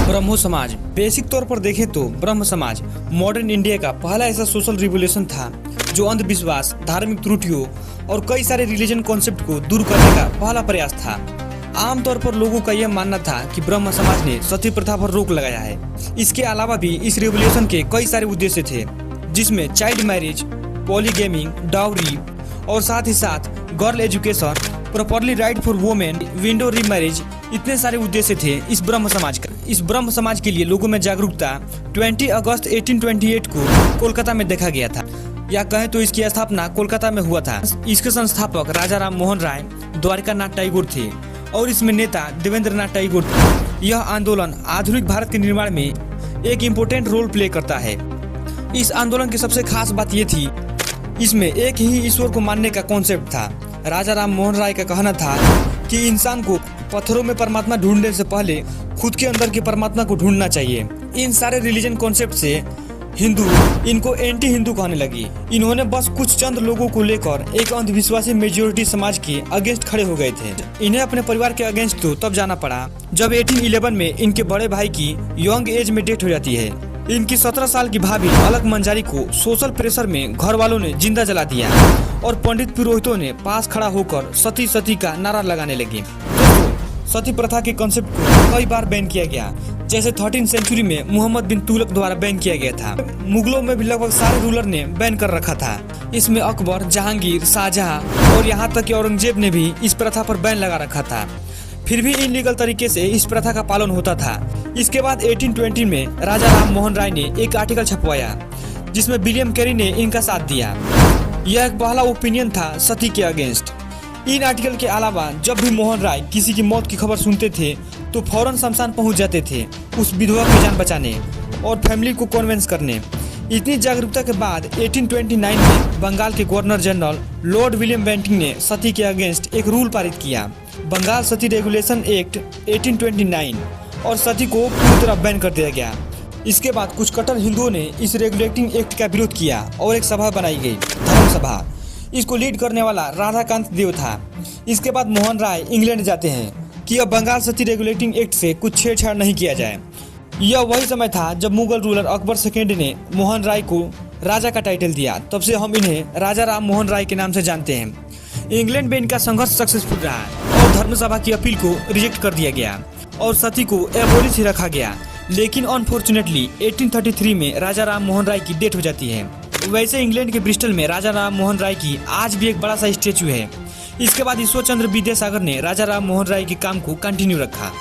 ब्रह्मो समाज बेसिक तौर पर देखें तो ब्रह्म समाज मॉडर्न इंडिया का पहला ऐसा सोशल रिवोल्यूशन था जो अंधविश्वास, धार्मिक त्रुटियों और कई सारे रिलीजन कॉन्सेप्ट को दूर करने का पहला प्रयास था। आमतौर पर लोगों का यह मानना था कि ब्रह्म समाज ने सती प्रथा पर रोक लगाया है। इसके अलावा भी इस रिवोल्यूशन के कई सारे उद्देश्य थे, जिसमें चाइल्ड मैरिज, पॉलीगेमिंग, डाउरी और साथ ही साथ girl education, properly right for women, window remarriage, इतने सारे उद्देश्य थे इस ब्रह्म समाज का। इस ब्रह्म समाज के लिए लोगों में जागरूकता 20 अगस्त 1828 को कोलकाता में देखा गया था, या कहें तो इसकी स्थापना कोलकाता में हुआ था। इसके संस्थापक राजा राम मोहन राय द्वारकानाथ टैगोर थे और इसमें नेता देवेंद्रनाथ टैगोर थे। यह आंदोलन आधुनिक भारत के निर्माण में एक इम्पोर्टेंट रोल प्ले करता है। इस आंदोलन की सबसे खास बात यह थी, इसमें एक ही ईश्वर को मानने का कॉन्सेप्ट था। राजा राम मोहन राय का कहना था कि इंसान को पत्थरों में परमात्मा ढूंढने से पहले खुद के अंदर के परमात्मा को ढूंढना चाहिए। इन सारे रिलीजन कॉन्सेप्ट से हिंदू इनको एंटी हिंदू कहने लगी। इन्होंने बस कुछ चंद लोगों को लेकर एक अंधविश्वासी मेजोरिटी समाज के अगेंस्ट खड़े हो गए थे। इन्हें अपने परिवार के अगेंस्ट तो तब जाना पड़ा जब 1811 में इनके बड़े भाई की यंग एज में डेथ हो जाती है। इनकी 17 साल की भाभी अलक मंजारी को सोशल प्रेशर में घर वालों ने जिंदा जला दिया और पंडित पुरोहितों ने पास खड़ा होकर सती सती का नारा लगाने लगे। सती प्रथा के कंसेप्ट को कई बार बैन किया गया, जैसे 13वीं सेंचुरी में मोहम्मद बिन तुगलक द्वारा बैन किया गया था। मुगलों में भी लगभग सारे रूलर ने बैन कर रखा था। इसमें अकबर, जहांगीर, शाहजहां और यहाँ तक कि औरंगजेब ने भी इस प्रथा पर बैन लगा रखा था। फिर भी इनलीगल तरीके से इस प्रथा का पालन होता था। इसके बाद 1820 में राजा राम मोहन राय ने एक आर्टिकल छपवाया जिसमें विलियम कैरी ने इनका साथ दिया। यह एक पहला ओपिनियन था सती के अगेंस्ट। इन आर्टिकल के अलावा जब भी मोहन राय किसी की मौत की खबर सुनते थे तो फौरन शमशान पहुंच जाते थे उस विधवा की जान बचाने और फैमिली को कन्विंस करने। इतनी जागरूकता के बाद 1829 में बंगाल के governor general Lord William Bentinck ने सती के अगेंस्ट एक रूल पारित किया, बंगाल सती रेगुलेशन एक्ट 1829, और सती को पूरी तरह बैन कर दिया गया। इसके बाद कुछ कट्टर हिंदुओं ने इस रेगुलेटिंग एक्ट का विरोध किया और एक सभा बनाई गई, धर्म सभा। इसको लीड करने वाला राधाकांत देव था। इसके बाद मोहन राय इंग्लैंड जाते हैं कि अब बंगाल सती रेगुलेटिंग एक्ट से कुछ छेड़छाड़ नहीं किया जाए। यह वही समय था जब मुगल रूलर अकबर सेकेंड ने मोहन राय को राजा का टाइटल दिया। तब से हम इन्हें राजा राम मोहन राय के नाम से जानते हैं। इंग्लैंड में इनका संघर्ष सक्सेसफुल रहा और धर्म सभा की अपील को रिजेक्ट कर दिया गया और सती को एबोलिश ही रखा गया। लेकिन अनफॉर्चुनेटली 1833 में राजा राम मोहन राय की डेथ हो जाती है। वैसे इंग्लैंड के ब्रिस्टल में राजा राम मोहन राय की आज भी एक बड़ा सा स्टेचू है। इसके बाद ईश्वर चंद्र विद्यासागर ने राजा राम मोहन राय के काम को कंटिन्यू रखा।